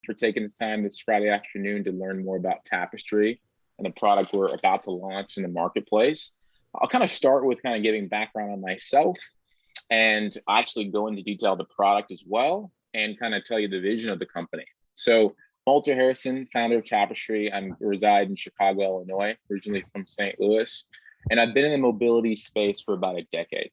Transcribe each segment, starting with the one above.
for taking the time this Friday afternoon to learn more about Tapestry and the product we're about to launch in the marketplace. I'll kind of start with kind of giving background on myself and actually go into detail the product as well and kind of tell you the vision of the company. So Walter Harrison, founder of Tapestry. I reside in Chicago, Illinois, originally from St. Louis, and I've been in the mobility space for about a decade,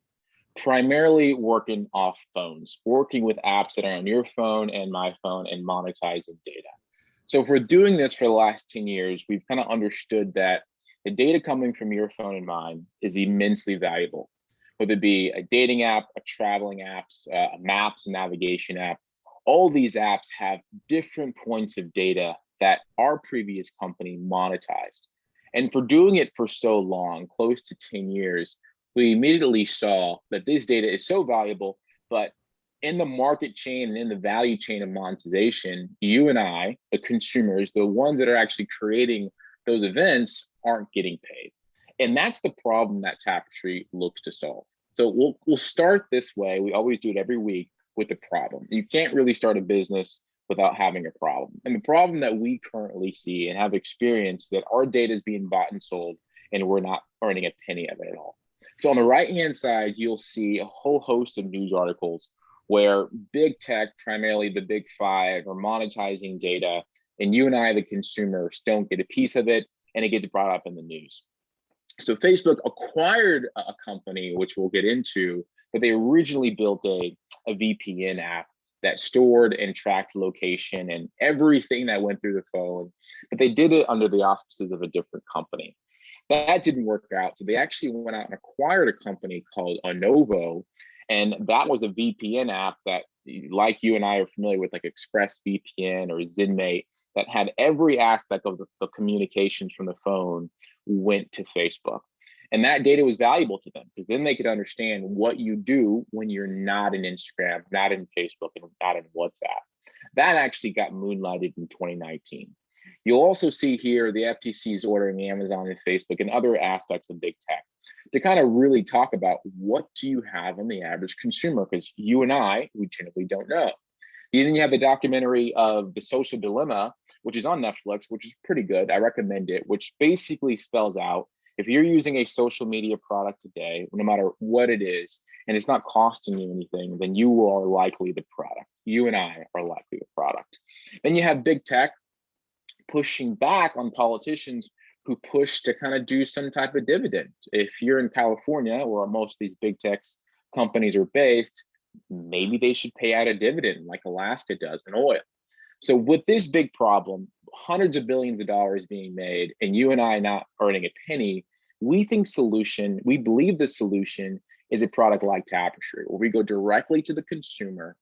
primarily working off phones, working with apps that are on your phone and my phone and monetizing data. So if we're doing this for the last 10 years, we've kind of understood that the data coming from your phone and mine is immensely valuable, whether it be a dating app, a traveling app, a maps, navigation app. All these apps have different points of data that our previous company monetized. And for doing it for so long, close to 10 years, we immediately saw that this data is so valuable, but in the market chain and in the value chain of monetization, you and I, the consumers, the ones that are actually creating those events, aren't getting paid. And that's the problem that Tapestry looks to solve. So we'll start this way. We always do it every week with the problem. You can't really start a business without having a problem. And the problem that we currently see and have experienced that our data is being bought and sold and we're not earning a penny of it at all. So on the right-hand side, you'll see a whole host of news articles where big tech, primarily the big five, are monetizing data, and you and I, the consumers, don't get a piece of it, and it gets brought up in the news. So Facebook acquired a company, which we'll get into, but they originally built a VPN app that stored and tracked location and everything that went through the phone, but they did it under the auspices of a different company. That didn't work out. So they actually went out and acquired a company called Anovo. And that was a VPN app that, like you and I are familiar with, like ExpressVPN or ZenMate, that had every aspect of the communications from the phone went to Facebook. And that data was valuable to them because then they could understand what you do when you're not in Instagram, not in Facebook, and not in WhatsApp. That actually got moonlighted in 2019. You'll also see here the FTC is ordering Amazon and Facebook and other aspects of big tech to kind of really talk about what do you have on the average consumer, because you and I, we generally don't know. And then you have the documentary of The Social Dilemma, which is on Netflix, which is pretty good. I recommend it, which basically spells out if you're using a social media product today, no matter what it is, and it's not costing you anything, then you are likely the product. You and I are likely the product. Then you have big tech pushing back on politicians who push to kind of do some type of dividend. If you're in California, where most of these big tech companies are based, maybe they should pay out a dividend like Alaska does in oil. So with this big problem, hundreds of billions of dollars being made, and you and I not earning a penny, we believe the solution is a product like Tapestry, where we go directly to the consumer.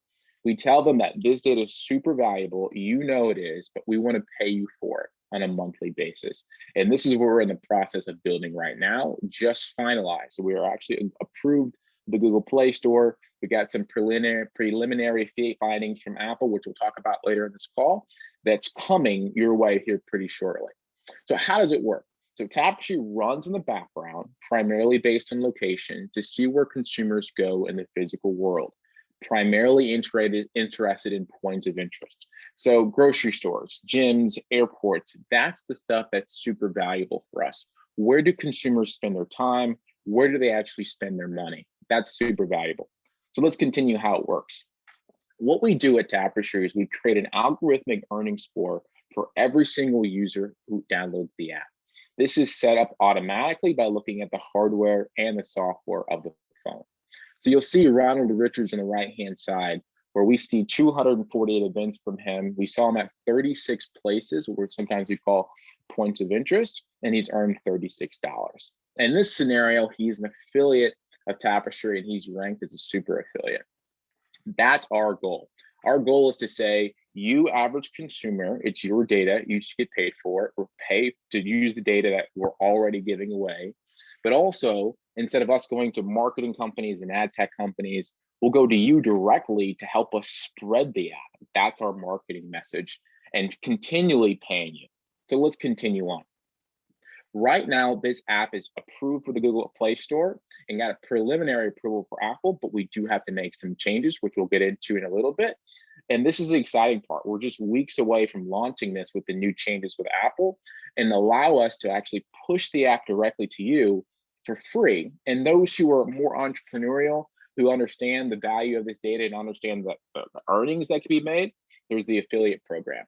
We tell them that this data is super valuable, you know it is, but we want to pay you for it on a monthly basis. And this is what we're in the process of building right now, just finalized. So we are actually approved the Google Play Store. We got some preliminary findings from Apple, which we'll talk about later in this call, that's coming your way here pretty shortly. So how does it work? So Tapestry runs in the background, primarily based on location, to see where consumers go in the physical world, primarily interested in points of interest. So grocery stores, gyms, airports, that's the stuff that's super valuable for us. Where do consumers spend their time? Where do they actually spend their money? That's super valuable. So let's continue how it works. What we do at Tapestry is we create an algorithmic earning score for every single user who downloads the app. This is set up automatically by looking at the hardware and the software of the phone. So you'll see Ronald Richards on the right-hand side, where we see 248 events from him. We saw him at 36 places, or sometimes we call points of interest, and he's earned $36. In this scenario, he's an affiliate of Tapestry, and he's ranked as a super affiliate. That's our goal. Our goal is to say, you average consumer, it's your data, you should get paid for it, or pay to use the data that we're already giving away. But also, instead of us going to marketing companies and ad tech companies, we'll go to you directly to help us spread the app. That's our marketing message, and continually paying you. So let's continue on. Right now, this app is approved for the Google Play Store and got a preliminary approval for Apple, but we do have to make some changes, which we'll get into in a little bit. And this is the exciting part. We're just weeks away from launching this with the new changes with Apple, and allow us to actually push the app directly to you for free. And those who are more entrepreneurial, who understand the value of this data and understand the earnings that can be made, there's the affiliate program.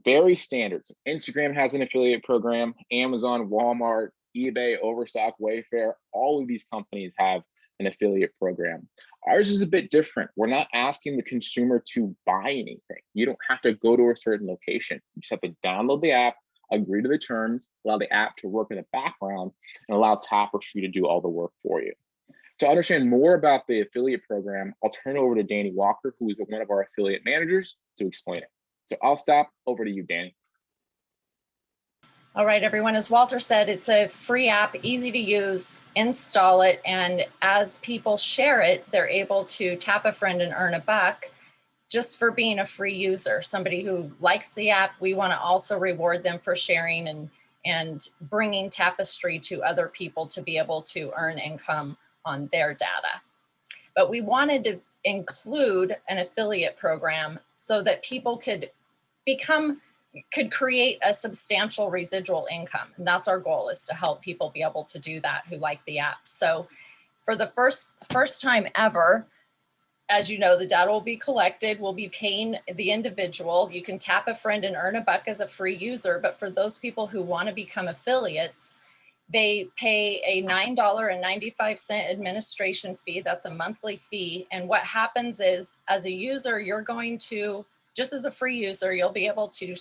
Very standard. So Instagram has an affiliate program, Amazon, Walmart, eBay, Overstock, Wayfair, all of these companies have an affiliate program. Ours is a bit different. We're not asking the consumer to buy anything. You don't have to go to a certain location. You just have to download the app, agree to the terms, allow the app to work in the background, and allow Tapestry to do all the work for you. To understand more about the affiliate program, I'll turn it over to Danny Walker, who is one of our affiliate managers, to explain it. So I'll stop. Over to you, Danny. All right, everyone, as Walter said, it's a free app, easy to use, install it, and as people share it, they're able to tap a friend and earn $1 just for being a free user. Somebody who likes the app, we want to also reward them for sharing and bringing Tapestry to other people to be able to earn income on their data. But we wanted to include an affiliate program so that people could create a substantial residual income. And that's our goal, is to help people be able to do that who like the app. So for the first time ever, as you know, the data will be collected. We'll be paying the individual. You can tap a friend and earn $1 as a free user. But for those people who want to become affiliates, they pay a $9.95 administration fee. That's a monthly fee. And what happens is, as a user, you're going to, just as a free user, you'll be able to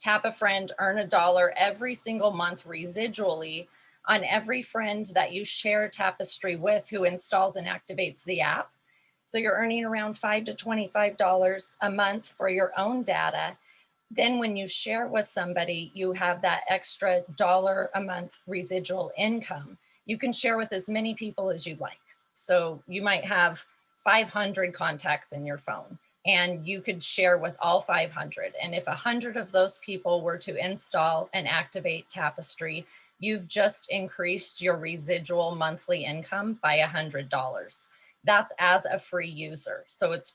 tap a friend, earn $1 every single month residually on every friend that you share Tapestry with who installs and activates the app. So you're earning around $5 to $25 a month for your own data. Then when you share with somebody, you have that extra $1 a month residual income. You can share with as many people as you'd like. So you might have 500 contacts in your phone, and you could share with all 500. And if 100 of those people were to install and activate Tapestry, you've just increased your residual monthly income by $100. That's as a free user. So it's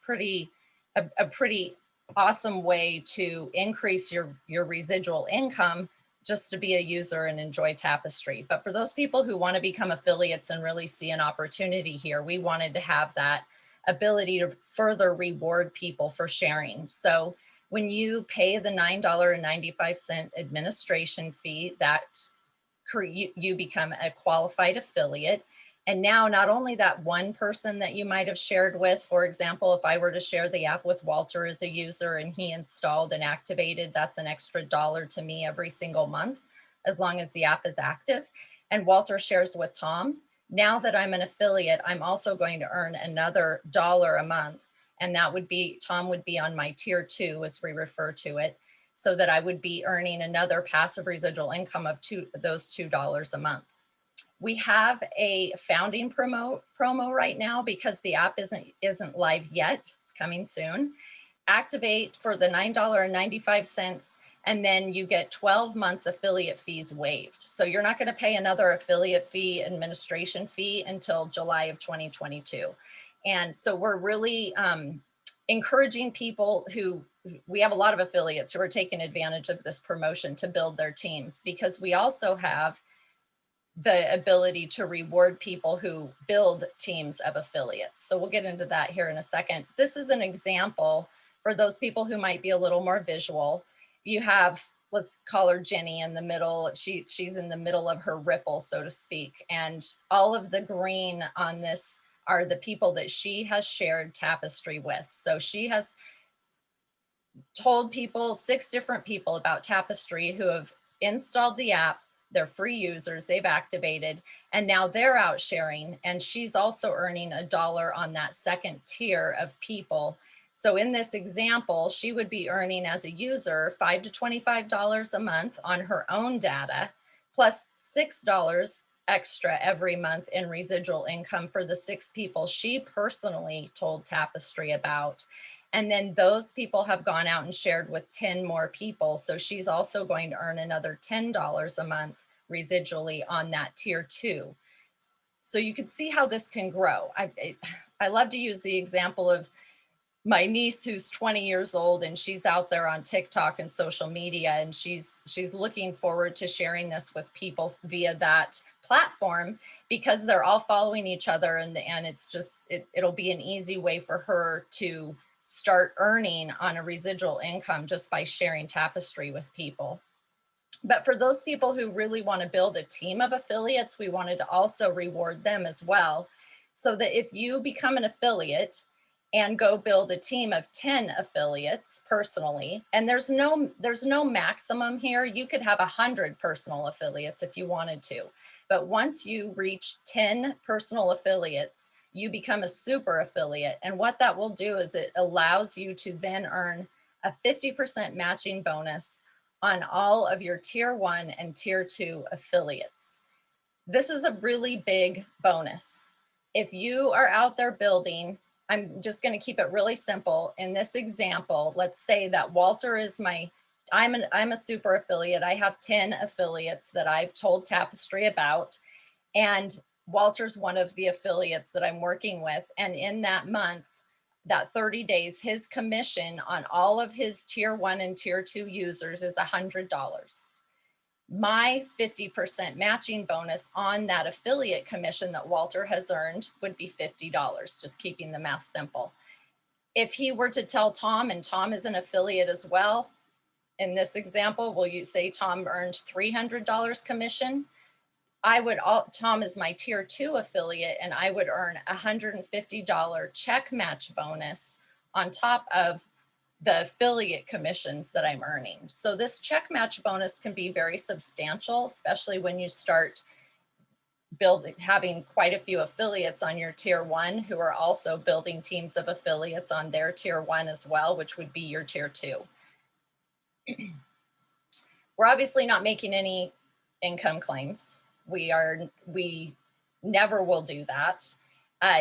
a pretty awesome way to increase your residual income just to be a user and enjoy Tapestry. But for those people who want to become affiliates and really see an opportunity here, we wanted to have that ability to further reward people for sharing. So when you pay the $9.95 administration fee, that you become a qualified affiliate. And now not only that one person that you might have shared with, for example, if I were to share the app with Walter as a user and he installed and activated, that's an extra $1 to me every single month, as long as the app is active. And Walter shares with Tom. Now that I'm an affiliate, I'm also going to earn another $1 a month. And that would be, Tom would be on my tier 2, as we refer to it, so that I would be earning another passive residual income of those $2 a month. We have a founding promo right now because the app isn't live yet. It's coming soon. Activate for the $9.95, and then you get 12 months affiliate fees waived. So you're not going to pay another affiliate fee, administration fee, until July of 2022. And so we're really encouraging people we have a lot of affiliates who are taking advantage of this promotion to build their teams, because we also have the ability to reward people who build teams of affiliates. So we'll get into that here in a second. This is an example for those people who might be a little more visual. You have, let's call her Jenny in the middle. She's in the middle of her ripple, so to speak. And all of the green on this are the people that she has shared Tapestry with. So she has told 6 different people about Tapestry who have installed the app. They're free users, they've activated, and now they're out sharing. And she's also earning $1 on that second tier of people. So in this example, she would be earning as a user $5 to $25 a month on her own data, plus $6 extra every month in residual income for the 6 people she personally told Tapestry about. And then those people have gone out and shared with 10 more people. So she's also going to earn another $10 a month residually on that tier 2. So you can see how this can grow. I love to use the example of my niece who's 20 years old, and she's out there on TikTok and social media, and she's looking forward to sharing this with people via that platform because they're all following each other, and it's just it'll be an easy way for her to start earning on a residual income just by sharing Tapestry with people. But for those people who really want to build a team of affiliates, we wanted to also reward them as well. So that if you become an affiliate and go build a team of 10 affiliates personally, and there's no maximum here. You could have 100 personal affiliates if you wanted to. But once you reach 10 personal affiliates, you become a super affiliate. And what that will do is it allows you to then earn a 50% matching bonus on all of your tier 1 and tier 2 affiliates. This is a really big bonus. If you are out there building, I'm just going to keep it really simple. In this example, let's say that Walter is I'm a super affiliate. I have 10 affiliates that I've told Tapestry about, and Walter's one of the affiliates that I'm working with. And in that month, that 30 days, his commission on all of his tier 1 and tier 2 users is $100. My 50% matching bonus on that affiliate commission that Walter has earned would be $50, just keeping the math simple. If he were to tell Tom, and Tom is an affiliate as well, in this example, will you say Tom earned $300 commission? Tom is my tier 2 affiliate, and I would earn $150 check match bonus on top of the affiliate commissions that I'm earning. So this check match bonus can be very substantial, especially when you start having quite a few affiliates on your tier 1 who are also building teams of affiliates on their tier 1 as well, which would be your tier 2. We're obviously not making any income claims. We never will do that.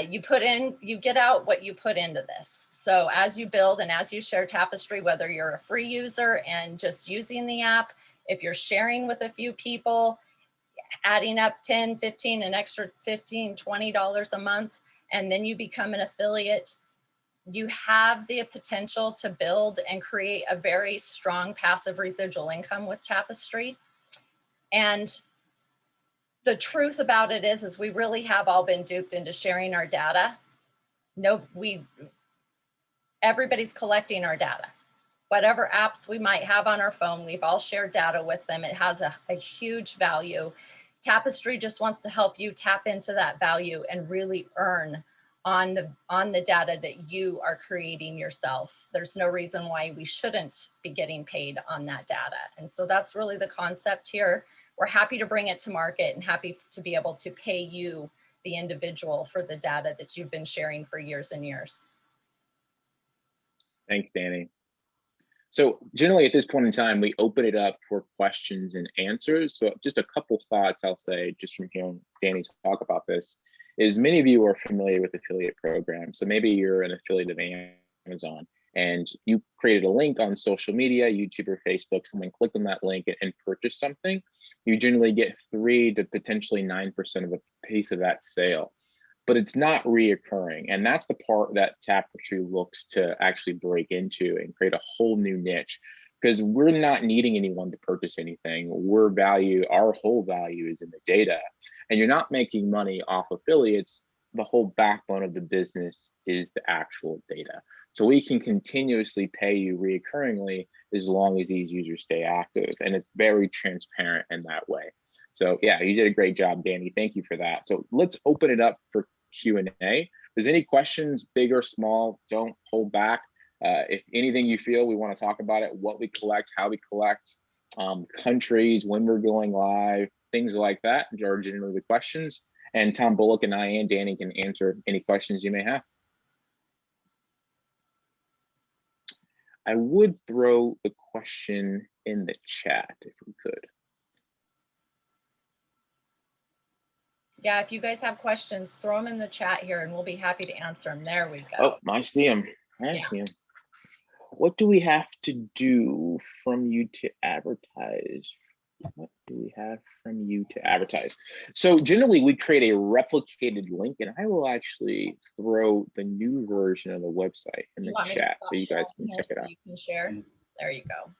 You get out what you put into this. So as you build and as you share Tapestry, whether you're a free user and just using the app, if you're sharing with a few people, adding up 10, 15, an extra $15, $20 a month, and then you become an affiliate, you have the potential to build and create a very strong passive residual income with Tapestry. And the truth about it is we really have all been duped into sharing our data. Everybody's collecting our data. Whatever apps we might have on our phone, we've all shared data with them. It has a huge value. Tapestry just wants to help you tap into that value and really earn on the data that you are creating yourself. There's no reason why we shouldn't be getting paid on that data. And so that's really the concept here. We're happy to bring it to market and happy to be able to pay you, the individual, for the data that you've been sharing for years and years. Thanks, Danny. So generally at this point in time, we open it up for questions and answers. So just a couple thoughts I'll say just from hearing Danny talk about this is many of you are familiar with affiliate programs. So maybe you're an affiliate of Amazon and you created a link on social media, YouTube or Facebook, someone clicked on that link and purchased something. You generally get 3 to potentially 9% of a piece of that sale, but it's not reoccurring. And that's the part that Tapestry looks to actually break into and create a whole new niche, because we're not needing anyone to purchase anything. Our whole value is in the data, and you're not making money off affiliates. The whole backbone of the business is the actual data. So we can continuously pay you reoccurringly as long as these users stay active. And it's very transparent in that way. So yeah, you did a great job, Danny. Thank you for that. So let's open it up for Q&A. If there's any questions, big or small, don't hold back. If anything you feel we want to talk about it, what we collect, how we collect, countries, when we're going live, things like that are generally the questions. And Tom Bullock and I and Danny can answer any questions you may have. I would throw the question in the chat if we could. Yeah, if you guys have questions, throw them in the chat here and we'll be happy to answer them. There we go. Oh, I see them. I see them. What do we have to do from you to advertise What do we have from you to advertise? So generally we create a replicated link, and I will actually throw the new version of the website in You the want me to chat so stop you guys sharing can here check so it out. you can share? There you go.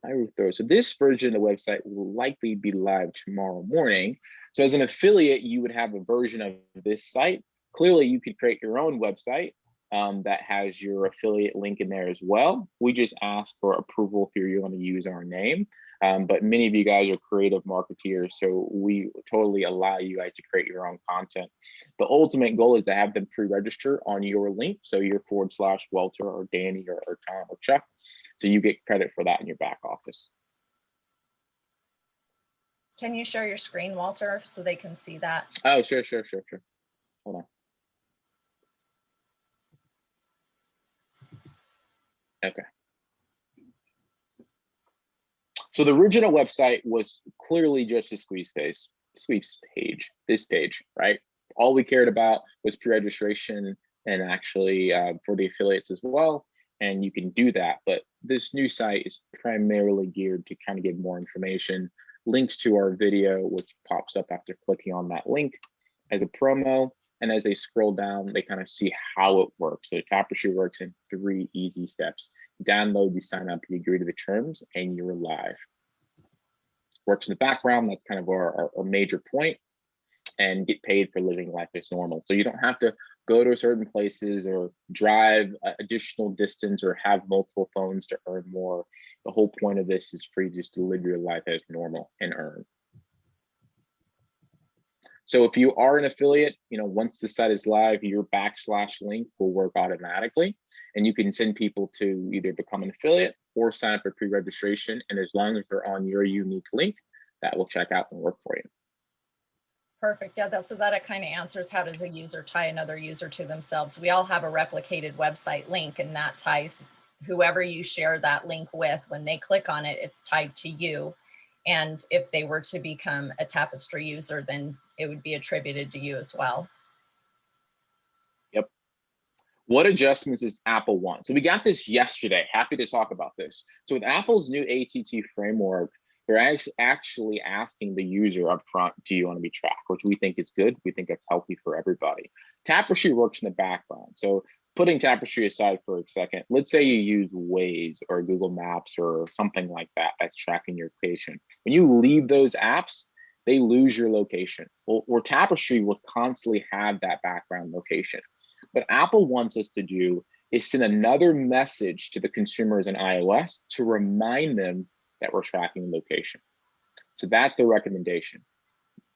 I will throw, so this version of the website will likely be live tomorrow morning. So as an affiliate, you would have a version of this site. Clearly you could create your own website that has your affiliate link in there as well. We just ask for approval if you want to use our name. But many of you guys are creative marketeers, so we totally allow you guys to create your own content. The ultimate goal is to have them pre-register on your link. So your / Walter or Danny or Tom or Chuck. So you get credit for that in your back office. Can you share your screen, Walter, so they can see that? Oh, sure. Hold on. Okay. So the original website was clearly just a sweeps page, this page, right? All we cared about was pre-registration and actually for the affiliates as well. And you can do that, but this new site is primarily geared to kind of give more information, links to our video, which pops up after clicking on that link as a promo. And as they scroll down, they kind of see how it works. So Tapestry works in 3 easy steps. Download, you sign up, you agree to the terms, and you're live. Works in the background, that's kind of our major point, and get paid for living life as normal. So you don't have to go to certain places or drive additional distance or have multiple phones to earn more. The whole point of this is for you just to live your life as normal and earn. So if you are an affiliate, once the site is live, your / link will work automatically, and you can send people to either become an affiliate or sign up for pre-registration. And as long as they're on your unique link, that will check out and work for you. Perfect. Yeah, so that it kind of answers how does a user tie another user to themselves. We all have a replicated website link, and that ties whoever you share that link with. When they click on it, it's tied to you. And if they were to become a Tapestry user, then it would be attributed to you as well. Yep. What adjustments is Apple want? So we got this yesterday. Happy to talk about this. So with Apple's new ATT framework, they're actually asking the user up front, do you want to be tracked? Which we think is good. We think it's healthy for everybody. Tapestry works in the background. So putting Tapestry aside for a second, let's say you use Waze or Google Maps or something like that that's tracking your location. When you leave those apps, they lose your location. Or Tapestry will constantly have that background location. What Apple wants us to do is send another message to the consumers in iOS to remind them that we're tracking location. So that's the recommendation.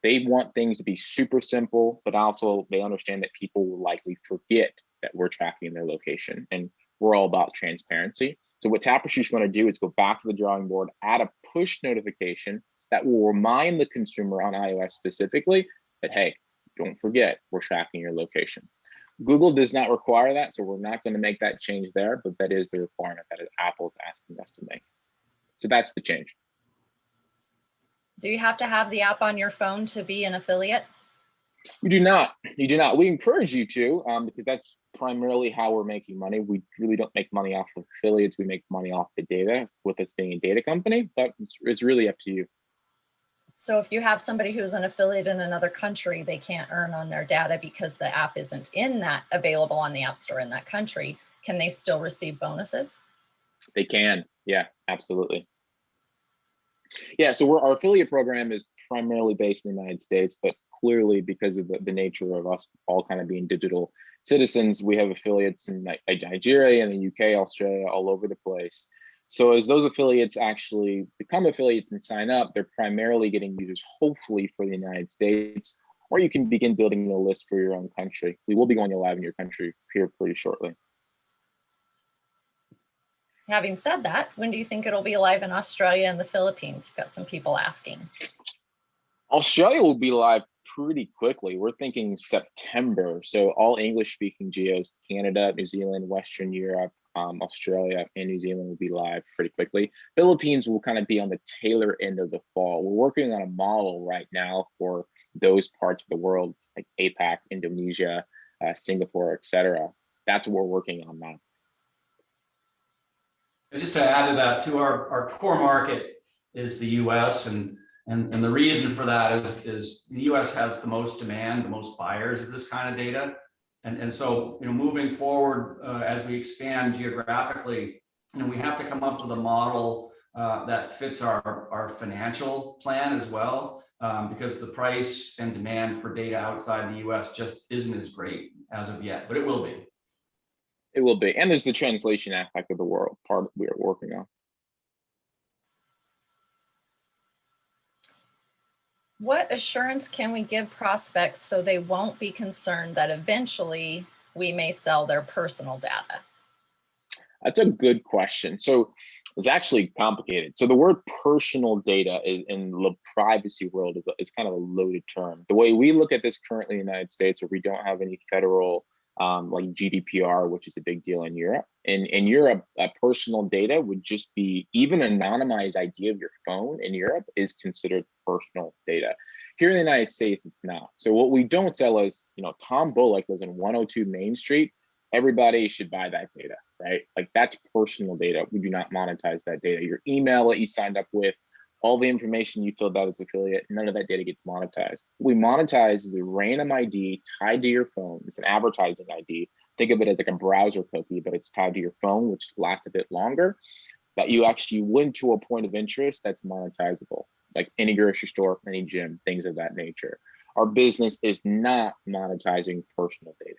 They want things to be super simple, but also they understand that people will likely forget that we're tracking their location, and we're all about transparency. So what Tapestry's going to do is go back to the drawing board, add a push notification that will remind the consumer on iOS specifically that, hey, don't forget, we're tracking your location. Google does not require that, so we're not going to make that change there, but that is the requirement that Apple's asking us to make. So that's the change. Do you have to have the app on your phone to be an affiliate? You do not. You do not. We encourage you to, because that's primarily how we're making money. We really don't make money off of affiliates. We make money off the data, with us being a data company, but it's really up to you. So if you have somebody who's an affiliate in another country, they can't earn on their data because the app isn't available on the App Store in that country. Can they still receive bonuses? They can. Yeah, absolutely. Yeah, so our affiliate program is primarily based in the United States, but clearly because of the nature of us all kind of being digital citizens, we have affiliates in Nigeria and the UK, Australia, all over the place. So as those affiliates actually become affiliates and sign up, they're primarily getting users, hopefully for the United States, or you can begin building a list for your own country. We will be going live in your country here pretty shortly. Having said that, when do you think it'll be live in Australia and the Philippines? Got some people asking. Australia will be live pretty quickly. We're thinking September. So all English speaking geos, Canada, New Zealand, Western Europe, Australia, and New Zealand will be live pretty quickly. Philippines will kind of be on the tailor end of the fall. We're working on a model right now for those parts of the world, like APAC, Indonesia, Singapore, etc. That's what we're working on now. just to add to that, too, our core market is the U.S. and the reason for that is the U.S. has the most demand, the most buyers of this kind of data, and so moving forward as we expand geographically, we have to come up with a model that fits our financial plan as well, because the price and demand for data outside the U.S. just isn't as great as of yet, but it will be. It will be, and there's the translation aspect of the world part we are working on. What assurance can we give prospects so they won't be concerned that eventually we may sell their personal data? That's a good question. So it's actually complicated. So the word personal data in the privacy world is kind of a loaded term. The way we look at this currently in the United States, where we don't have any federal like GDPR, which is a big deal in Europe. In Europe, personal data would just be, even anonymized ID of your phone in Europe is considered personal data. Here in the United States, it's not. So what we don't sell is, Tom Bullock lives in 102 Main Street. Everybody should buy that data, right? Like that's personal data. We do not monetize that data. Your email that you signed up with, all the information you filled out as affiliate, none of that data gets monetized. What we monetize is a random ID tied to your phone. It's an advertising ID. Think of it as like a browser cookie, but it's tied to your phone, which lasts a bit longer, that you actually went to a point of interest that's monetizable, like any grocery store, any gym, things of that nature. Our business is not monetizing personal data.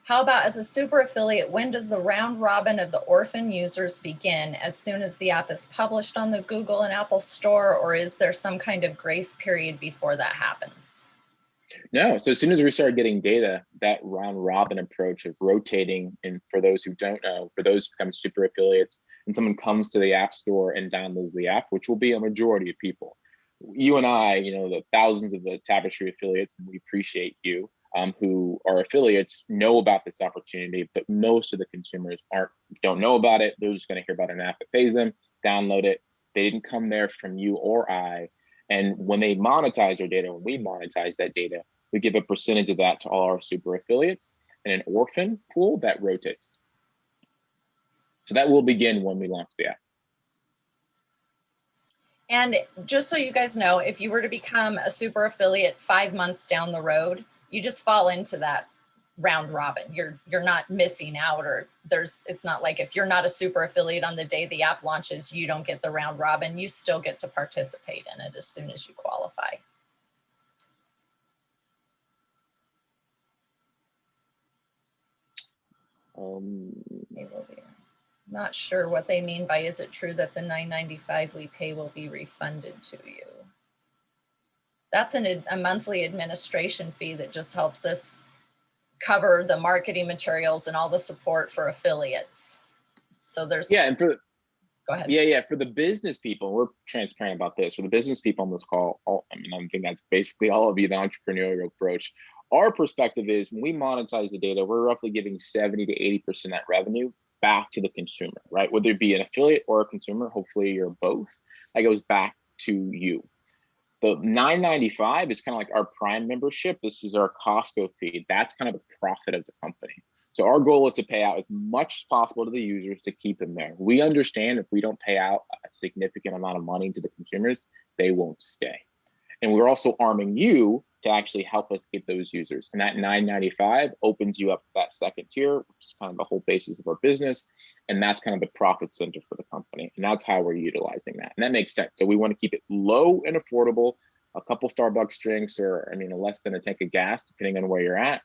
How about as a super affiliate, when does the round robin of the orphan users begin? As soon as the app is published on the Google and Apple store, or is there some kind of grace period before that happens? No, so as soon as we start getting data, that round robin approach of rotating, and for those who don't know, for those who become super affiliates and someone comes to the app store and downloads the app, which will be a majority of people. You and I, the thousands of the Tapestry affiliates, and we appreciate you, who are affiliates, know about this opportunity, but most of the consumers don't know about it. They're just going to hear about an app that pays them, download it. They didn't come there from you or I. And when they monetize their data, when we monetize that data, we give a percentage of that to all our super affiliates and an orphan pool that rotates. So that will begin when we launch the app. And just so you guys know, if you were to become a super affiliate 5 months down the road, you just fall into that round robin. You're not missing out, or it's not like if you're not a super affiliate on the day the app launches, you don't get the round robin. You still get to participate in it as soon as you qualify. Not sure what they mean by, is it true that the $9.95 we pay will be refunded to you? That's a monthly administration fee that just helps us cover the marketing materials and all the support for affiliates. So there's, and go ahead. Yeah, for the business people, we're transparent about this. For the business people on this call, I think that's basically all of you, the entrepreneurial approach. Our perspective is when we monetize the data, we're roughly giving 70 to 80% of that revenue back to the consumer, right? Whether it be an affiliate or a consumer, hopefully you're both, that goes back to you. The $9.95 is kind of like our Prime membership. This is our Costco fee. That's kind of the profit of the company. So our goal is to pay out as much as possible to the users to keep them there. We understand if we don't pay out a significant amount of money to the consumers, they won't stay. And we're also arming you to actually help us get those users. And that $9.95 opens you up to that second tier, which is kind of the whole basis of our business. And that's kind of the profit center for the company. And that's how we're utilizing that. And that makes sense. So we want to keep it low and affordable, a couple Starbucks drinks, or less than a tank of gas, depending on where you're at,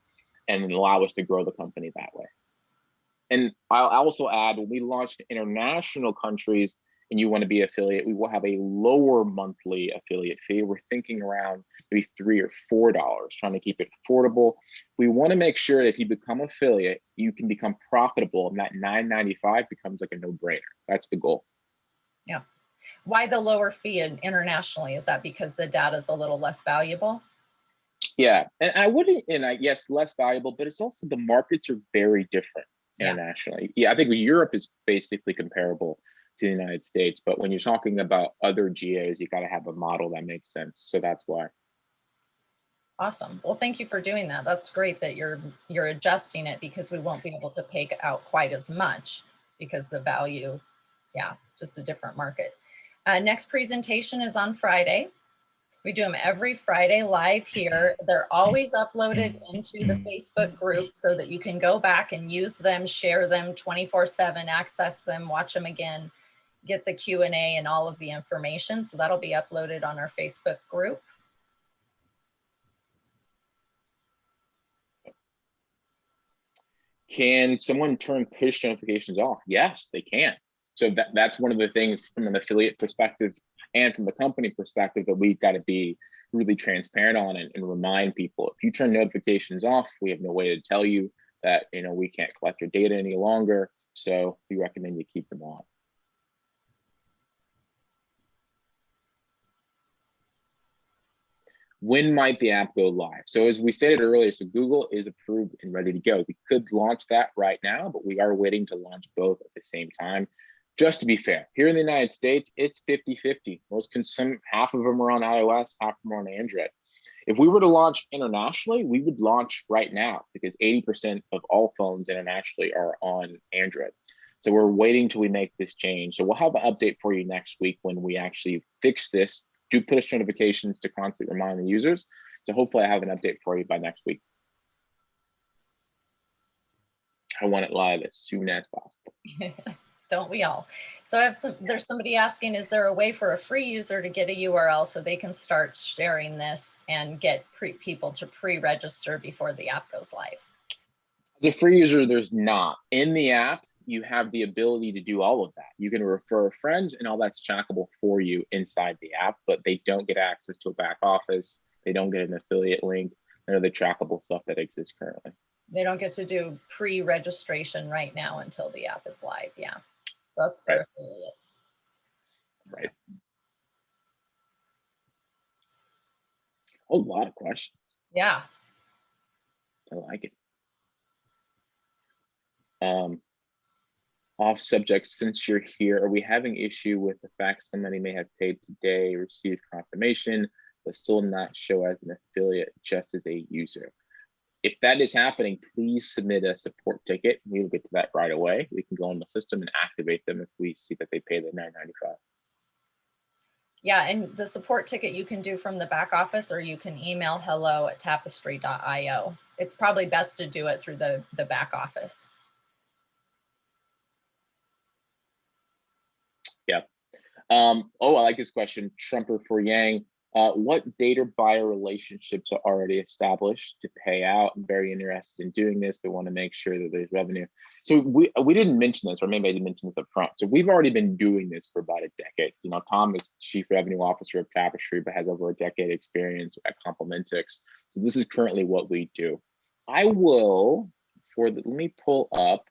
and allow us to grow the company that way. And I'll also add, when we launch international countries and you want to be affiliate, we will have a lower monthly affiliate fee. We're thinking around maybe $3 or $4, trying to keep it affordable. We want to make sure that if you become affiliate, you can become profitable, and that $9.95 becomes like a no-brainer. That's the goal. Yeah. Why the lower fee internationally? Is that because the data is a little less valuable? Yeah, and yes, less valuable, but it's also the markets are very different internationally. Yeah, I think Europe is basically comparable to the United States, but when you're talking about other GAs, you got to have a model that makes sense. So that's why. Awesome. Well, thank you for doing that. That's great that you're adjusting it, because we won't be able to pay out quite as much because the value, yeah, just a different market. Next presentation is on Friday. We do them every Friday live here. They're always uploaded into the Facebook group so that you can go back and use them, share them 24/7, access them, watch them again, get the Q&A and all of the information. So that'll be uploaded on our Facebook group. Can someone turn push notifications off? Yes, they can. So that's one of the things from an affiliate perspective and from the company perspective that we've got to be really transparent on and remind people. If you turn notifications off, we have no way to tell you that, you know, we can't collect your data any longer. So we recommend you keep them on. When might the app go live? So as we stated earlier, so Google is approved and ready to go. We could launch that right now, but we are waiting to launch both at the same time. Just to be fair, here in the United States, it's 50-50. Half of them are on iOS, half of them are on Android. If we were to launch internationally, we would launch right now because 80% of all phones internationally are on Android. So we're waiting till we make this change. So we'll have an update for you next week when we actually fix this, do push notifications to constantly remind the users. So hopefully I have an update for you by next week. I want it live as soon as possible. Don't we all? So I have there's somebody asking, is there a way for a free user to get a URL so they can start sharing this and get people to pre-register before the app goes live? As a free user, there's not. In the app, you have the ability to do all of that. You can refer friends and all that's trackable for you inside the app, but they don't get access to a back office. They don't get an affiliate link. None of the trackable stuff that exists currently. They don't get to do pre-registration right now until the app is live. Yeah, that's for affiliates. Right. A lot of questions. Yeah. I like it. Off subject, since you're here, are we having issue with the fact somebody may have paid today, received confirmation, but still not show as an affiliate, just as a user? If that is happening, please submit a support ticket. We will get to that right away. We can go on the system and activate them if we see that they pay the $9.95. Yeah, and the support ticket you can do from the back office, or you can email hello@tapestry.io. It's probably best to do it through the back office. Yeah. Oh, I like this question. Trumper for Yang. What data buyer relationships are already established to pay out? I'm very interested in doing this, but want to make sure that there's revenue. So we didn't mention this, or maybe I didn't mention this up front. So we've already been doing this for about a decade. You know, Tom is Chief Revenue Officer of Tapestry, but has over a decade experience at Complementix. So this is currently what we do. I will, let me pull up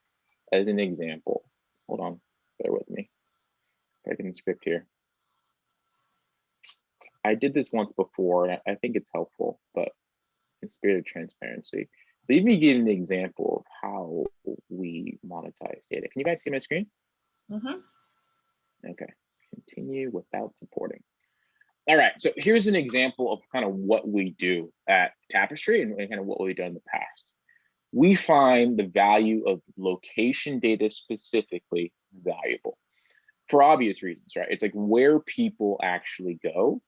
as an example. Hold on, bear with me. Writing the script here. I did this once before, and I think it's helpful, but in spirit of transparency, leave me give an example of how we monetize data. Can you guys see my screen? Mm-hmm. Okay, continue without supporting. All right, so here's an example of kind of what we do at Tapestry and kind of what we've done in the past. We find the value of location data specifically valuable for obvious reasons, right? It's like where people actually go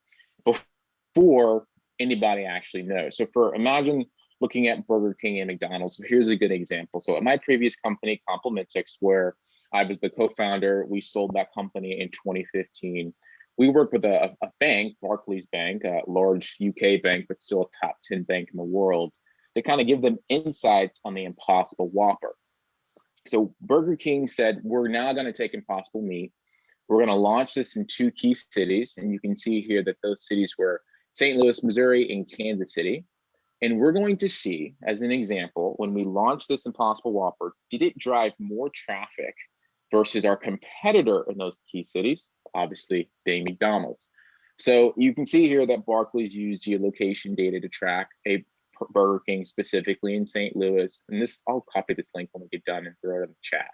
before anybody actually knows. So imagine looking at Burger King and McDonald's. So here's a good example. So at my previous company, Complementix, where I was the co-founder, we sold that company in 2015. We worked with a bank, Barclays Bank, a large UK bank, but still a top 10 bank in the world, to kind of give them insights on the Impossible Whopper. So Burger King said, we're now going to take Impossible Meat. We're going to launch this in 2 key cities. And you can see here that those cities were St. Louis, Missouri, and Kansas City. And we're going to see, as an example, when we launch this Impossible Whopper, did it drive more traffic versus our competitor in those key cities, obviously being McDonald's. So you can see here that Barclays used geolocation data to track a Burger King specifically in St. Louis. And I'll copy this link when we get done and throw it in the chat.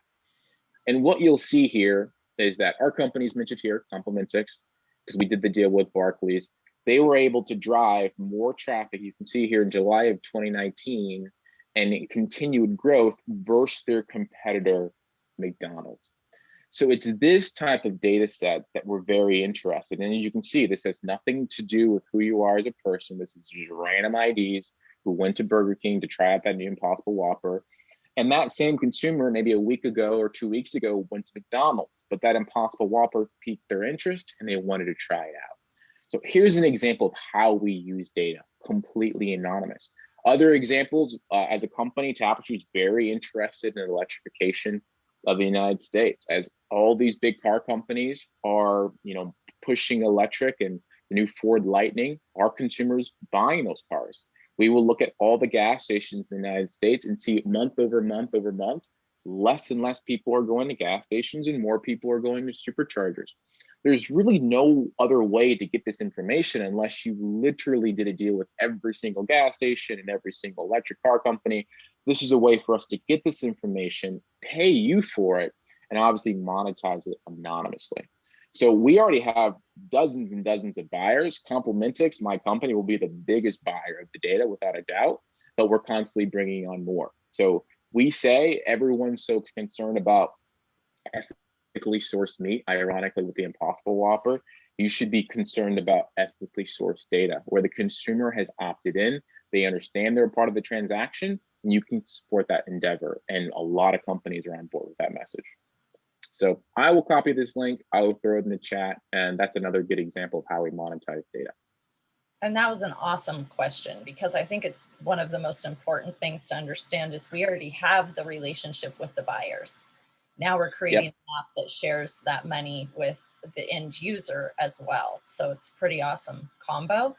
And what you'll see here is that our company's mentioned here, Complementix, because we did the deal with Barclays. they were able to drive more traffic. You can see here in July of 2019, and it continued growth versus their competitor, McDonald's. So it's this type of data set that we're very interested in. And you can see this has nothing to do with who you are as a person. This is just random IDs who went to Burger King to try out that new Impossible Whopper. And that same consumer, maybe a week ago or 2 weeks ago, went to McDonald's, but that Impossible Whopper piqued their interest and they wanted to try it out. So here's an example of how we use data, completely anonymous. Other examples, as a company, Tapestry is very interested in electrification of the United States, as all these big car companies are, pushing electric, and the new Ford Lightning, our consumers buying those cars. We will look at all the gas stations in the United States and see month over month over month, less and less people are going to gas stations and more people are going to superchargers. There's really no other way to get this information unless you literally did a deal with every single gas station and every single electric car company. This is a way for us to get this information, pay you for it, and obviously monetize it anonymously. So we already have dozens and dozens of buyers. Complementix, my company, will be the biggest buyer of the data without a doubt, but we're constantly bringing on more. So we say everyone's so concerned about ethically sourced meat, ironically with the Impossible Whopper, you should be concerned about ethically sourced data where the consumer has opted in, they understand they're a part of the transaction, and you can support that endeavor. And a lot of companies are on board with that message. So I will copy this link, I will throw it in the chat, and that's another good example of how we monetize data. And that was an awesome question, because I think it's one of the most important things to understand is we already have the relationship with the buyers. Now we're creating an app that shares that money with the end user as well. So it's a pretty awesome combo.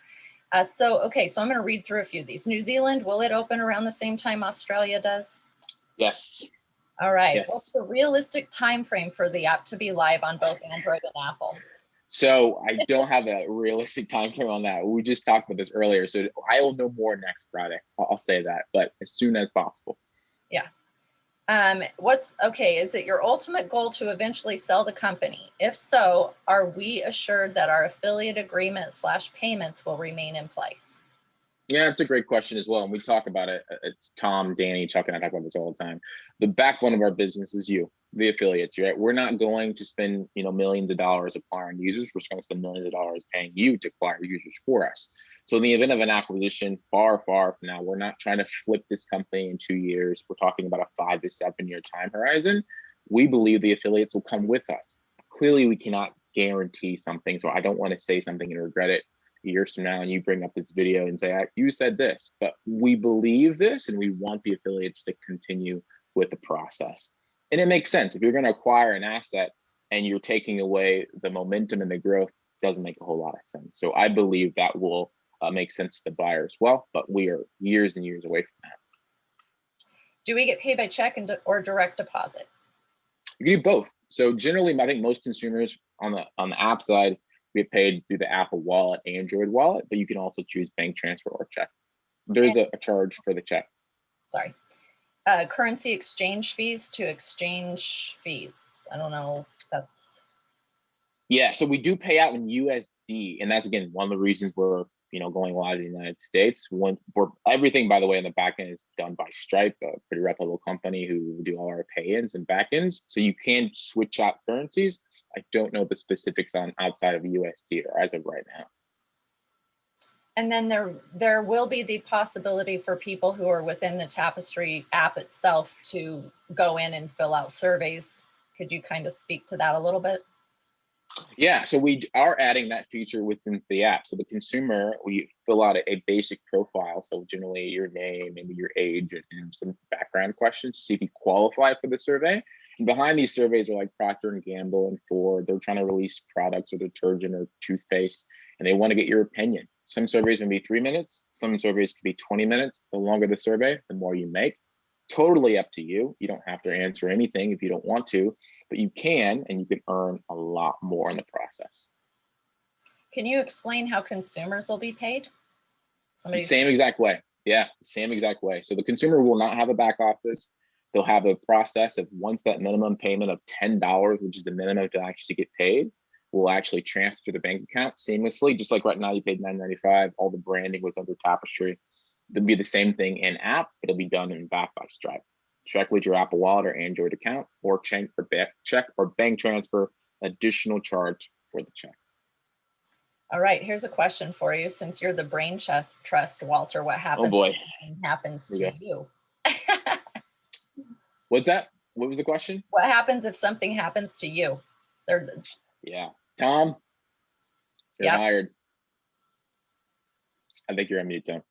Okay, so I'm going to read through a few of these. New Zealand, will it open around the same time Australia does? Yes. All right. Yes. What's the realistic time frame for the app to be live on both Android and Apple? So I don't have a realistic time frame on that. We just talked about this earlier. So I will know more next Friday. I'll say that, but as soon as possible. Yeah. Is it your ultimate goal to eventually sell the company? If so, are we assured that our affiliate agreement / payments will remain in place? Yeah, it's a great question as well. And we talk about it. It's Tom, Danny, Chuck, and I talk about this all the time. The backbone of our business is you, the affiliates, right? We're not going to spend, millions of dollars acquiring users. We're just going to spend millions of dollars paying you to acquire users for us. So in the event of an acquisition, far from now, we're not trying to flip this company in 2 years. We're talking about a 5 to 7 year time horizon. We believe the affiliates will come with us. Clearly, we cannot guarantee something. So I don't want to say something and regret it years from now and you bring up this video and say, you said this, but we believe this and we want the affiliates to continue with the process. And it makes sense. If you're going to acquire an asset and you're taking away the momentum and the growth, it doesn't make a whole lot of sense. So I believe that will make sense to the buyer as well, but we are years and years away from that. Do we get paid by check or direct deposit? You can do both. So generally, I think most consumers on the app side, we get paid through the Apple Wallet, Android Wallet, but you can also choose bank transfer or check. There's a charge for the check. Sorry. Currency exchange fees to exchange fees. I don't know. Yeah, so we do pay out in USD, and that's again one of the reasons we're going live in the United States. Everything, by the way, in the back end is done by Stripe, a pretty reputable company who do all our pay-ins and back-ends. So you can switch out currencies. I don't know the specifics on outside of USD or as of right now. And then there will be the possibility for people who are within the Tapestry app itself to go in and fill out surveys. Could you kind of speak to that a little bit? Yeah, so we are adding that feature within the app. So the consumer, we fill out a basic profile. So generally your name, maybe your age, and some background questions to see if you qualify for the survey. And behind these surveys are like Procter and Gamble and Ford. They're trying to release products or detergent or toothpaste, and they want to get your opinion. Some surveys can be 3 minutes. Some surveys can be 20 minutes. The longer the survey, the more you make. Totally up to you. You don't have to answer anything if you don't want to, but you can, and you can earn a lot more in the process. Can you explain how consumers will be paid? Same exact way. Yeah, same exact way. So the consumer will not have a back office. They'll have a process of once that minimum payment of $10, which is the minimum to actually get paid, will actually transfer to the bank account seamlessly. Just like right now, you paid $9.95. All the branding was under Tapestry. It'll be the same thing in app. It'll be done in back by Stripe. Check with your Apple Wallet or Android account, or check or bank transfer. Additional charge for the check. All right, here's a question for you. Since you're the brain trust, Walter, what happens? Oh boy, happens to you? What's that? What was the question? What happens if something happens to you? Yeah, Tom, you're hired. I think you're on mute, Tom.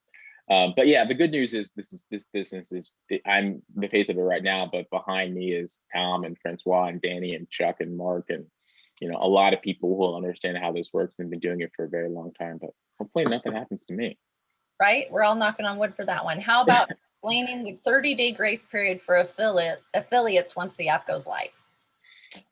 But yeah, the good news is this business is, I'm the face of it right now, but behind me is Tom and Francois and Danny and Chuck and Mark and, you know, a lot of people who will understand how this works and been doing it for a very long time. But hopefully nothing happens to me. Right? We're all knocking on wood for that one. How about explaining the 30-day grace period for affiliates once the app goes live?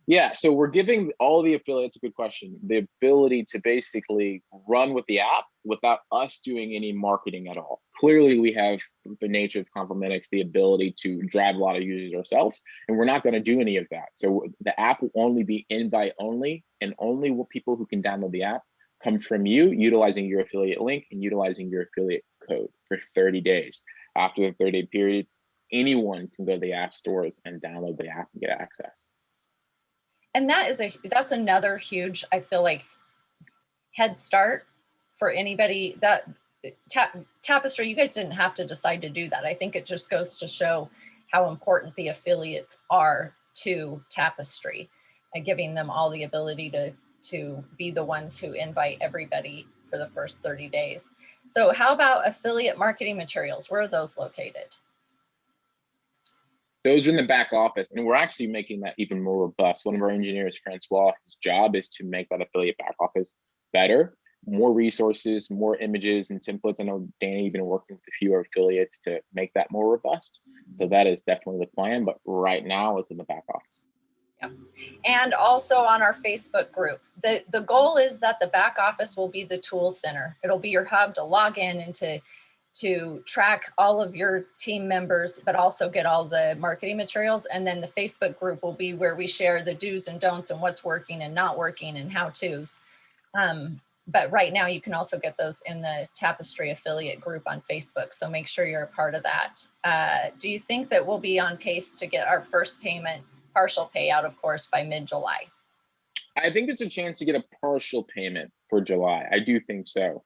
Yeah, so we're giving all the affiliates, a good question, the ability to basically run with the app without us doing any marketing at all. Clearly, we have the nature of Complimentics, the ability to drive a lot of users ourselves, and we're not going to do any of that. So the app will only be invite only, and only people who can download the app come from you utilizing your affiliate link and utilizing your affiliate code for 30 days. After the 30-day period, anyone can go to the app stores and download the app and get access. And that's another huge, I feel like, head start for anybody. That Tapestry, you guys didn't have to decide to do that. I think it just goes to show how important the affiliates are to Tapestry and giving them all the ability to be the ones who invite everybody for the first 30 days. So how about affiliate marketing materials? Where are those located? Those are in the back office, and we're actually making that even more robust. One of our engineers, Francois, his job is to make that affiliate back office better, more resources, more images and templates. I know Danny even working with a few affiliates to make that more robust. So that is definitely the plan, but right now it's in the back office. Yeah. And also on our Facebook group, the goal is that the back office will be the tool center. It'll be your hub to log in and to track all of your team members, but also get all the marketing materials. And then the Facebook group will be where we share the do's and don'ts and what's working and not working and how-tos. But right now you can also get those in the Tapestry affiliate group on Facebook. So make sure you're a part of that. Do you think that we'll be on pace to get our first payment, partial payout, of course, by mid-July? I think there's a chance to get a partial payment for July. I do think so.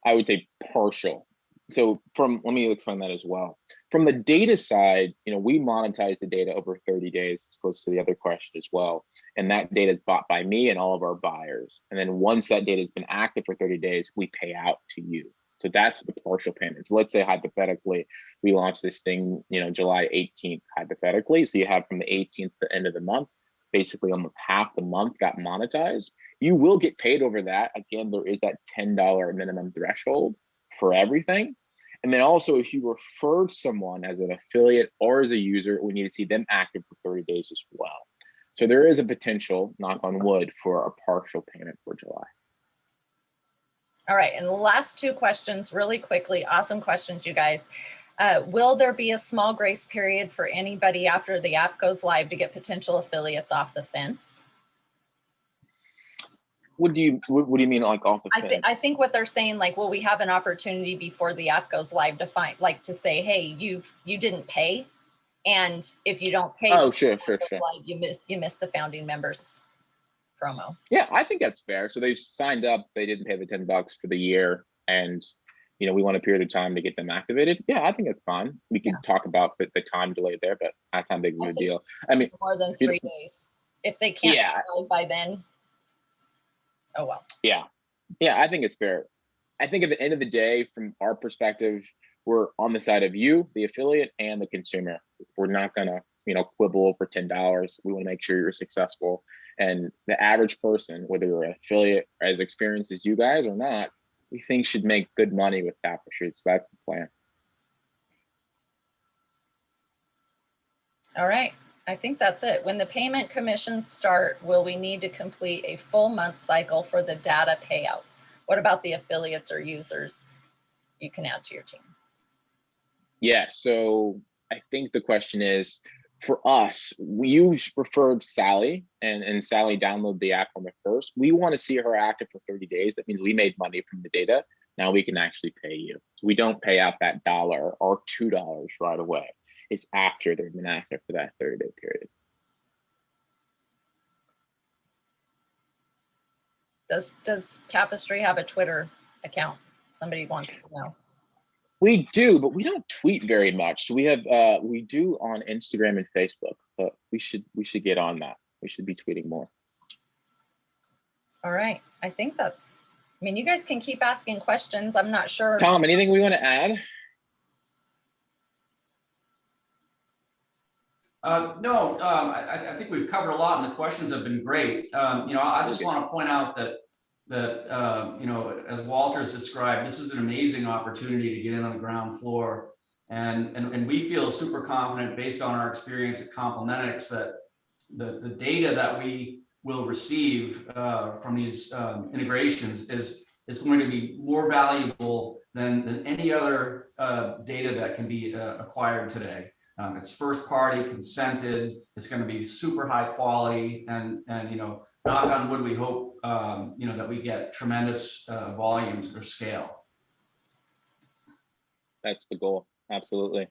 I would say partial. So let me explain that as well. From the data side, you know, we monetize the data over 30 days. This goes to the other question as well. And that data is bought by me and all of our buyers. And then once that data has been active for 30 days, we pay out to you. So that's the partial payment. So let's say hypothetically, we launch this thing, you know, July 18th, hypothetically. So you have from the 18th to the end of the month, basically almost half the month got monetized. You will get paid over that. Again, there is that $10 minimum threshold for everything. And then also, if you referred someone as an affiliate or as a user, we need to see them active for 30 days as well. So there is a potential, knock on wood, for a partial payment for July. All right, and the last two questions really quickly. Awesome questions, you guys. Will there be a small grace period for anybody after the app goes live to get potential affiliates off the fence? What do you mean, like off the fence? I think what they're saying, like, will we have an opportunity before the app goes live to find, like, to say, hey, you didn't pay, and if you don't pay, sure. Live, you miss the founding members promo. Yeah, I think that's fair. So they've signed up, they didn't pay the $10 for the year, and you know, we want a period of time to get them activated. Yeah, I think it's fine. We can talk about the time delay there, but that's not a big deal. I mean, more than 3 days. If they can't by then. Oh, well. Yeah, I think it's fair. I think at the end of the day, from our perspective, we're on the side of you, the affiliate, and the consumer. We're not gonna, you know, quibble over $10. We want to make sure you're successful. And the average person, whether you're an affiliate or as experienced as you guys or not, we think should make good money with Tapestry. So that's the plan. All right. I think that's it. When the payment commissions start, will we need to complete a full month cycle for the data payouts? What about the affiliates or users you can add to your team? Yeah, so I think the question is, For us, you referred Sally, and Sally downloaded the app on the first. We want to see her active for 30 days. That means we made money from the data. Now we can actually pay you. So we don't pay out that $1 or $2 right away. It's after they've been active for that 30-day period. Does Tapestry have a Twitter account? Somebody wants to know. We do, but we don't tweet very much. We have we do on Instagram and Facebook, but we should get on that. We should be tweeting more. All right. I think that's, I mean, you guys can keep asking questions. I'm not sure. Tom, anything we want to add? No, I think we've covered a lot, and the questions have been great. I just want to point out that as Walter's described, this is an amazing opportunity to get in on the ground floor, and we feel super confident based on our experience at Complementix that the data that we will receive from these integrations is going to be more valuable than any other data that can be acquired today. It's first party, consented. It's going to be super high quality, and knock on wood, we hope that we get tremendous volumes or scale. That's the goal. Absolutely.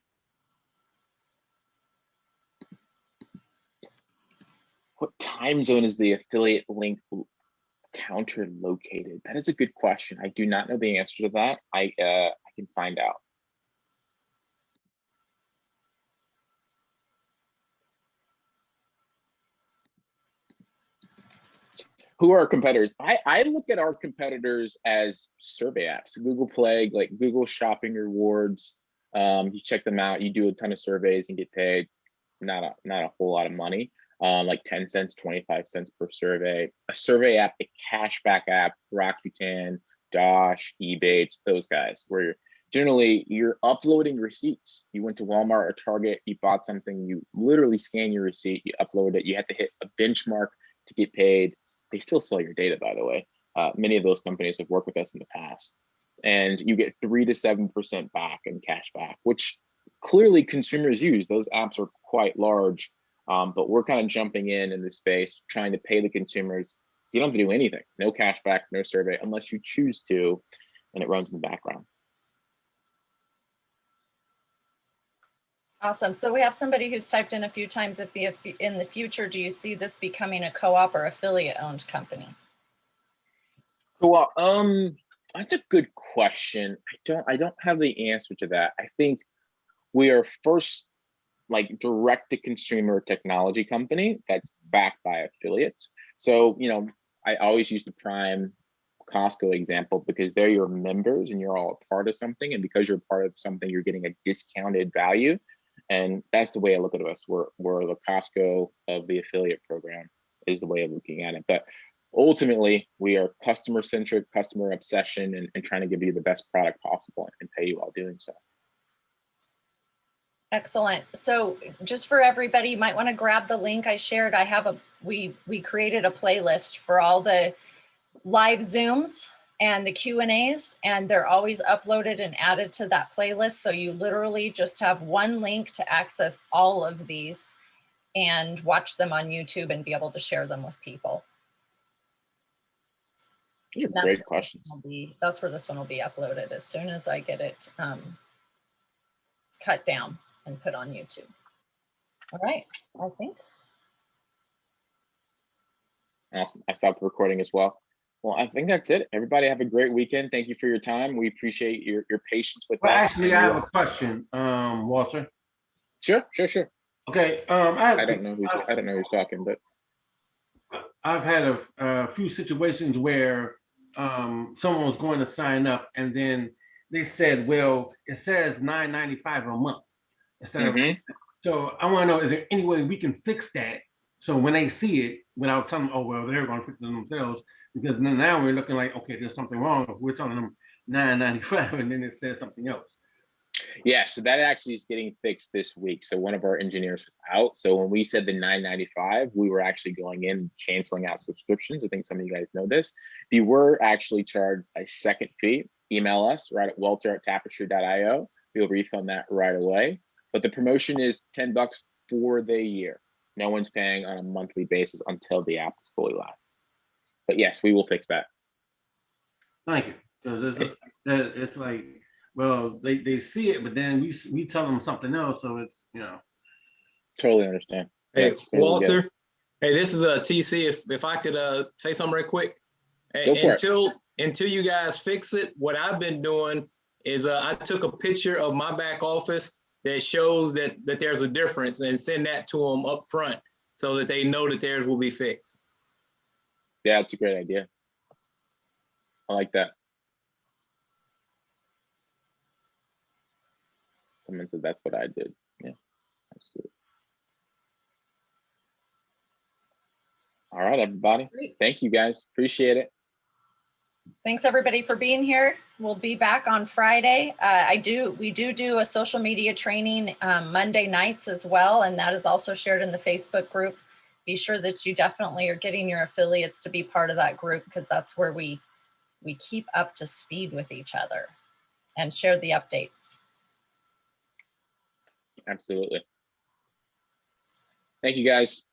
What time zone is the affiliate link counter located? That is a good question. I do not know the answer to that. I can find out. Who are our competitors? I look at our competitors as survey apps. Google Play, like Google Shopping Rewards. You check them out. You do a ton of surveys and get paid not a whole lot of money. Like 10 cents, 25 cents per survey. A survey app, a cashback app, Rakuten, Dosh, Ebates, those guys, where you're uploading receipts. You went to Walmart or Target, you bought something, you literally scan your receipt, you upload it, you have to hit a benchmark to get paid. They still sell your data, by the way. Many of those companies have worked with us in the past, and you get 3 to 7% back in cash back, which clearly consumers use. Those apps are quite large, but we're kind of jumping in this space, trying to pay the consumers. You don't have to do anything, no cash back, no survey, unless you choose to, and it runs in the background. Awesome. So we have somebody who's typed in a few times, if in the future, do you see this becoming a co-op or affiliate owned company? Co-op, that's a good question. I don't have the answer to that. I think we are first like direct to consumer technology company that's backed by affiliates. So, I always use the Prime Costco example because they're your members and you're all a part of something. And because you're part of something, you're getting a discounted value. And that's the way I look at us. We're the Costco of the affiliate program is the way of looking at it. But ultimately, we are customer centric, customer obsession, and trying to give you the best product possible and pay you while doing so. Excellent. So just for everybody, you might want to grab the link I shared. We created a playlist for all the live Zooms and the Q&As, and they're always uploaded and added to that playlist. So you literally just have one link to access all of these and watch them on YouTube and be able to share them with people. Great questions. That's where this one will be uploaded as soon as I get it cut down and put on YouTube. All right, I think. Awesome. I stopped recording as well. Well, I think that's it. Everybody have a great weekend. Thank you for your time. We appreciate your patience with us. Actually, I have a question, Walter. Sure. Okay. I don't know who's talking, but I've had a few situations where someone was going to sign up and then they said, well, it says $9.95 a month instead of. So I want to know, is there any way we can fix that? So when they see it, without telling them, oh, well, they're going to fix it themselves, because then now we're looking like, okay, there's something wrong. If we're telling them $9.95 and then it says something else. Yeah, so that actually is getting fixed this week. So one of our engineers was out. So when we said the $9.95, we were actually going in, canceling out subscriptions. I think some of you guys know this. If you were actually charged a second fee, email us right at walter@tapestry.io. We'll refund that right away. But the promotion is $10 for the year. No one's paying on a monthly basis until the app is fully live. But yes, we will fix that. Thank you. Because it's like, well, they see it, but then we tell them something else. So it's, you know. Totally understand. Hey, Yes, totally get it. Walter. Hey, this is a TC. If I could say something right quick. Go for it. Until you guys fix it, what I've been doing is I took a picture of my back office that shows that there's a difference and send that to them up front so that they know that theirs will be fixed. Yeah, it's a great idea. I like that. Someone said that's what I did. Yeah, absolutely. All right, everybody. Great. Thank you guys. Appreciate it. Thanks everybody for being here. We'll be back on Friday. We do a social media training Monday nights as well, and that is also shared in the Facebook group. Be sure that you definitely are getting your affiliates to be part of that group, because that's where we keep up to speed with each other and share the updates. Absolutely. Thank you guys.